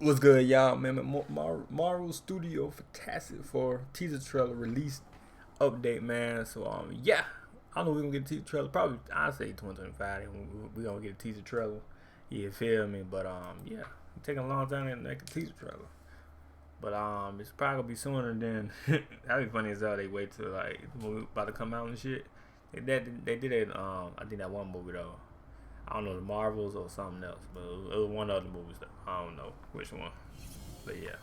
What's good, y'all? Man, Marvel Studio Fantastic for teaser trailer release update, man. So yeah, I don't know if we're gonna get a teaser trailer. Probably I say 2025. We gonna get a teaser trailer. You feel me? But yeah, it's taking a long time to make a teaser trailer. But it's probably gonna be sooner than that'd be funny as hell. They wait till like the movie about to come out and shit. They did it. I think that one movie though. I don't know, the Marvels or something else, but it was one other movie stuff. I don't know which one, but yeah.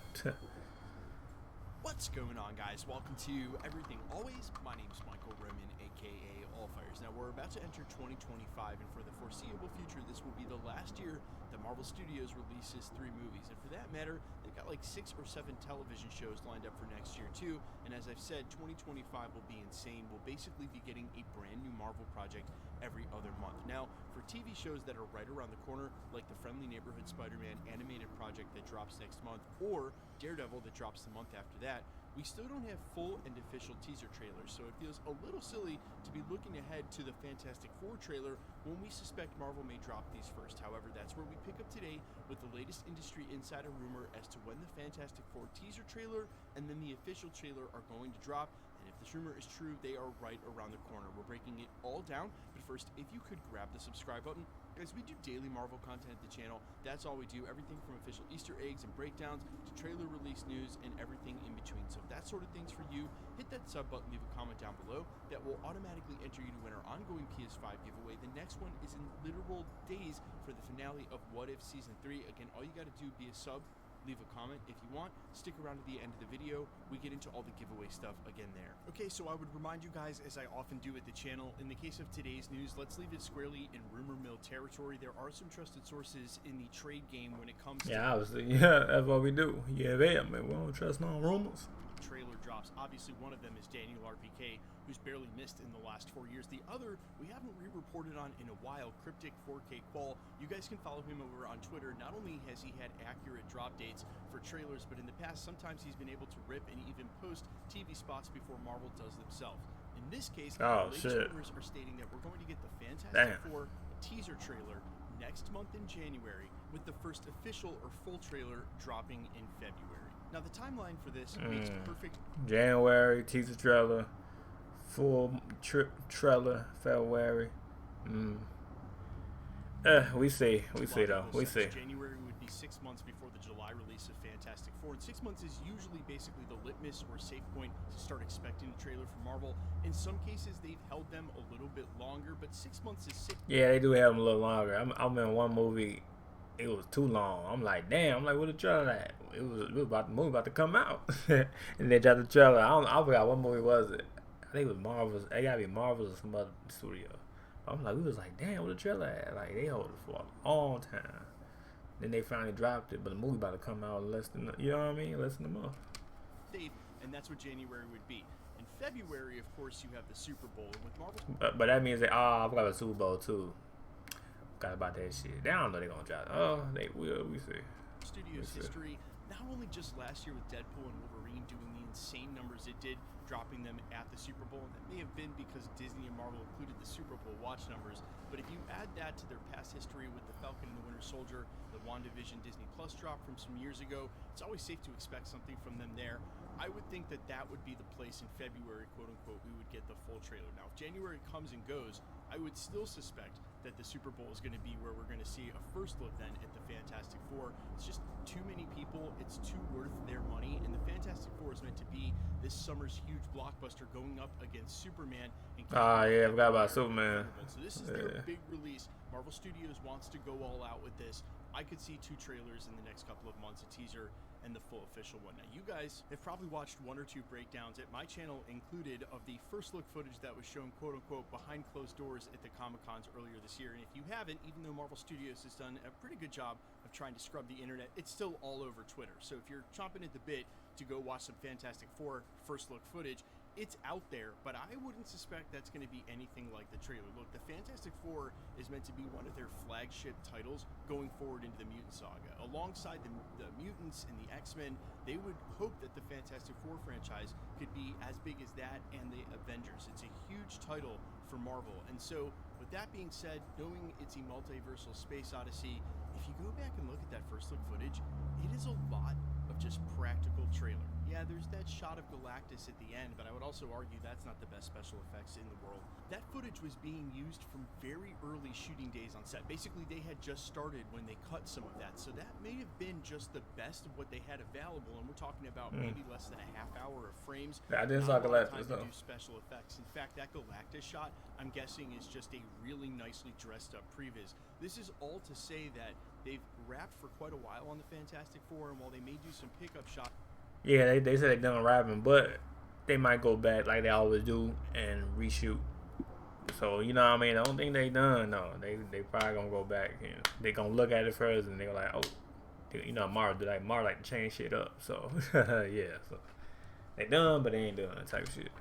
What's going on, guys? Welcome to Everything Always. My name is Michael Roman, aka WOLFIERAPSENT. Now we're about to enter 2025, and for the foreseeable future, this will be the last year that Marvel Studios releases 3 movies. And for that matter, they've got like 6 or 7 television shows lined up for next year too. And as I've said, 2025 will be insane. We'll basically be getting a brand new Marvel project every other month. Now, for TV shows that are right around the corner, like the Friendly Neighborhood Spider-Man animated project that drops next month, or Daredevil that drops the month after that, we still don't have full and official teaser trailers, so it feels a little silly to be looking ahead to the Fantastic Four trailer when we suspect Marvel may drop these first. However, that's where we pick up today with the latest industry insider rumor as to when the Fantastic Four teaser trailer and then the official trailer are going to drop. And if this rumor is true, they are right around the corner. We're breaking it all down, but first, if you could grab the subscribe button. Guys, we do daily Marvel content at the channel. That's all we do. Everything from official Easter eggs and breakdowns to trailer release news and everything in between. So if that sort of thing's for you, hit that sub button, leave a comment down below. That will automatically enter you to win our ongoing PS5 giveaway. The next one is in literal days for the finale of What If Season 3. Again, all you got to do, be a sub, leave a comment if you want, stick around to the end of the video. We get into all the giveaway stuff again there. Okay, so I would remind you guys, as I often do at the channel, in the case of today's news, let's leave it squarely in rumor mill territory. There are some trusted sources in the trade game when it comes to Obviously, yeah, that's what we do. Yeah, man, we don't trust no rumors. Trailer drops. Obviously, one of them is Daniel RPK, who's barely missed in the last 4 years. The other, we haven't re-reported on in a while, Cryptic 4K Qual. You guys can follow him over on Twitter. Not only has he had accurate drop dates for trailers, but in the past, sometimes he's been able to rip and even post TV spots before Marvel does themselves. In this case, rumors are stating that we're going to get the Fantastic Four teaser trailer next month in January, with the first official or full trailer dropping in February. Now, the timeline for this makes perfect. January, teaser trailer, full trailer, February. We see though. We see. January would be 6 months before the July release of Fantastic Four, and 6 months is usually basically the litmus or safe point to start expecting a trailer from Marvel. In some cases, they've held them a little bit longer, but 6 months is 6. Yeah, they do have them a little longer. I'm in one movie. It was too long. I'm like, damn. I'm like, what the trailer at? It was about the movie about to come out, and they dropped the trailer. I forgot what movie was it. I think it was Marvel's. It gotta be Marvel's or some other studio. I'm like, we was like, damn, what the trailer at? Like, they hold it for a long time. Then they finally dropped it, but the movie about to come out in less than, you know what I mean, less than a month. And that's what January would be. In February, of course, you have the Super Bowl, and with Marvel. But that means that I forgot the Super Bowl too. Forgot about that shit. They don't know they're gonna drop it. Oh, they will. We see. Studios history, not only just last year with Deadpool and Wolverine doing the insane numbers it did, dropping them at the Super Bowl, and that may have been because Disney and Marvel included the Super Bowl watch numbers, but if you add that to their past history with the Falcon and the Winter Soldier, the WandaVision Disney Plus drop from some years ago, it's always safe to expect something from them there. I would think that that would be the place in February, quote unquote, we would get the full trailer. Now, if January comes and goes, I would still suspect that the Super Bowl is going to be where we're going to see a first look then at the Fantastic Four. It's just too many people. It's too worth their money. And the Fantastic Four is meant to be this summer's huge blockbuster going up against Superman. Yeah, I forgot about Superman. So this is their big release. Marvel Studios wants to go all out with this. I could see 2 trailers in the next couple of months, a teaser and the full official one. Now, you guys have probably watched 1 or 2 breakdowns at my channel included of the first look footage that was shown, quote unquote, behind closed doors at the Comic-Cons earlier this year. And if you haven't, even though Marvel Studios has done a pretty good job of trying to scrub the internet, it's still all over Twitter. So if you're chomping at the bit to go watch some Fantastic Four first look footage, it's out there, but I wouldn't suspect that's going to be anything like the trailer. Look, the Fantastic Four is meant to be one of their flagship titles going forward into the Mutant Saga. Alongside the Mutants and the X-Men, they would hope that the Fantastic Four franchise could be as big as that and the Avengers. It's a huge title for Marvel. And so, with that being said, knowing it's a multiversal space odyssey, if you go back and look at that first look footage, it is a lot of just practical trailer. Yeah, there's that shot of Galactus at the end, but I would also argue that's not the best special effects in the world. That footage was being used from very early shooting days on set. Basically, they had just started when they cut some of that, so that may have been just the best of what they had available, and we're talking about maybe less than a half hour of frames. I didn't saw Galactus though. Do special effects. In fact, that Galactus shot, I'm guessing, is just a really nicely dressed up previs. This is all to say that they've wrapped for quite a while on the Fantastic Four, and while they may do some pickup shots. Yeah, they said they done rapping, but they might go back like they always do and reshoot. So, you know what I mean? I don't think they done. No, they probably gonna go back and they gonna look at it first and they're like, oh, you know, Marvel like to change shit up. So, yeah, so they done, but they ain't done type shit.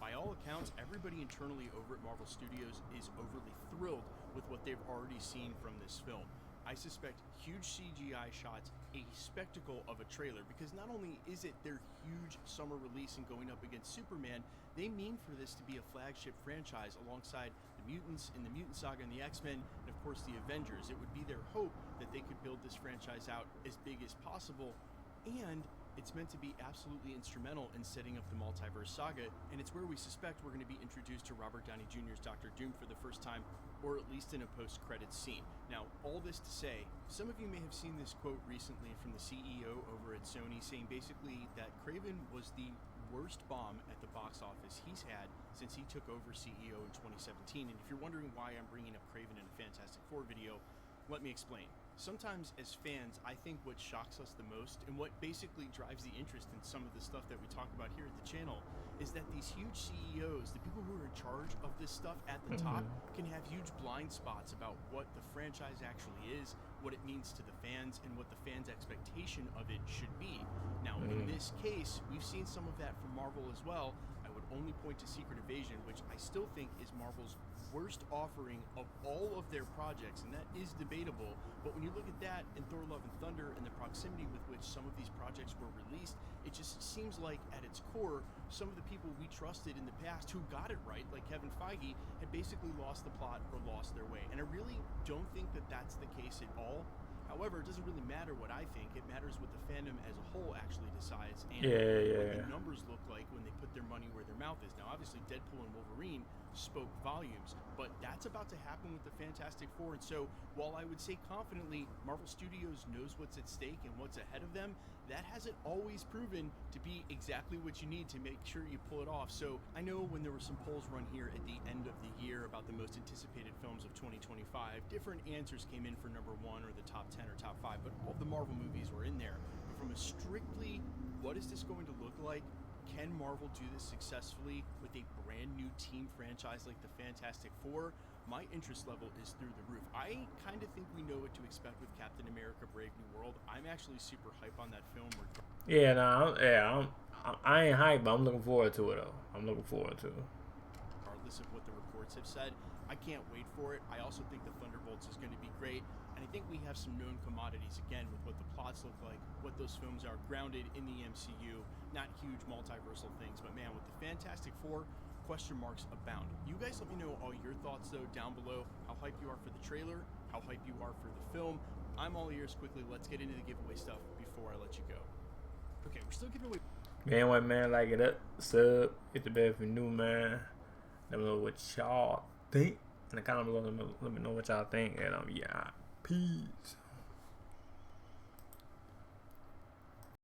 By all accounts, everybody internally over at Marvel Studios is overly thrilled with what they've already seen from this film. I suspect huge CGI shots, a spectacle of a trailer, because not only is it their huge summer release and going up against Superman, they mean for this to be a flagship franchise alongside the mutants in the Mutant Saga and the X-Men, and of course the Avengers. It would be their hope that they could build this franchise out as big as possible, and it's meant to be absolutely instrumental in setting up the multiverse saga, and it's where we suspect we're going to be introduced to Robert Downey Jr.'s Dr. Doom for the first time, or at least in a post-credits scene. Now, all this to say, some of you may have seen this quote recently from the CEO over at Sony saying basically that Kraven was the worst bomb at the box office he's had since he took over CEO in 2017. And if you're wondering why I'm bringing up Kraven in a Fantastic Four video, let me explain. Sometimes as fans, I think what shocks us the most and what basically drives the interest in some of the stuff that we talk about here at the channel is that these huge CEOs, the people who are in charge of this stuff at the top, can have huge blind spots about what the franchise actually is, what it means to the fans, and what the fans' expectation of it should be. Now, in this case, we've seen some of that from Marvel as well. I would only point to Secret Invasion, which I still think is Marvel's worst offering of all of their projects, and that is debatable. But when you look at that and Thor Love and Thunder and the proximity with which some of these projects were released, it just seems like at its core, some of the people we trusted in the past who got it right, like Kevin Feige, had basically lost the plot or lost their way. And I really don't think that that's the case at all. However, it doesn't really matter what I think. It matters what the fandom as a whole actually decides, and what the numbers look like when they put their money where their mouth is. Now, obviously, Deadpool and Wolverine spoke volumes, but that's about to happen with the Fantastic Four. And so, while I would say confidently Marvel Studios knows what's at stake and what's ahead of them, that hasn't always proven to be exactly what you need to make sure you pull it off. So I know when there were some polls run here at the end of the year about the most anticipated films of 2025, different answers came in for number 1 or the top 10 or top 5, but all the Marvel movies were in there. But from a strictly, what is this going to look like? Can Marvel do this successfully with a brand new team franchise like the Fantastic Four? My interest level is through the roof. I kind of think we know what to expect with Captain America: Brave New World. I'm actually super hype on that film. I ain't hype, but I'm looking forward to it though. Regardless of what the reports have said, I can't wait for it. I also think the Thunderbolts is going to be great, and I think we have some known commodities again with what the plots look like, what those films are, grounded in the MCU, not huge multiversal things, but man, with the Fantastic Four, question marks abound. You guys let me know all your thoughts though down below, how hype you are for the trailer, how hype you are for the film. I'm all ears. Quickly, let's get into the giveaway stuff before I let you go. Okay, we're still giving away. Anyway, man, like it up, sub, hit the bell if you're new, man. Let me know what y'all think in the comments below. Let me know what y'all think, and yeah, peace.